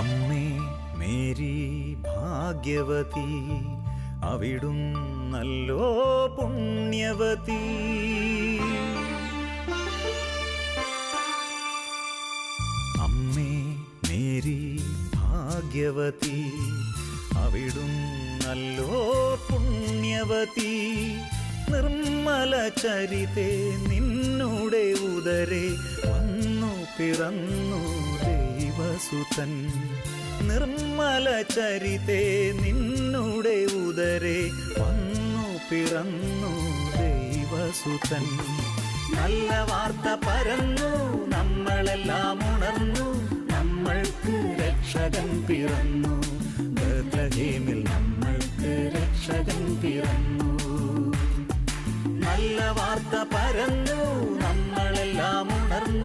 അമ്മേ മേരി ഭാഗ്യവതി, അവിടുന്നല്ലോ പുണ്യവതി. അമ്മേ മേരി ഭാഗ്യവതി, അവിടുന്നല്ലോ പുണ്യവതി. നിർമ്മല ചരിതേ നിന്നുടെ ഉദരേ വന്നു പിറന്നു ദൈവസുതൻ. നിർമ്മല ചരിതേ നിന്നുടെ ഉദരേ വന്നു പിറന്നു ദൈവസുതൻ. നല്ല വാർത്ത പരന്നു, നമ്മളെല്ലാം ഉണർന്നു, നമ്മൾക്ക് രക്ഷകൻ പിറന്നു. ബേത്ലഹേമിൽ നമ്മൾക്ക് രക്ഷകൻ പിറന്നു. നല്ല വാർത്ത പരന്നു,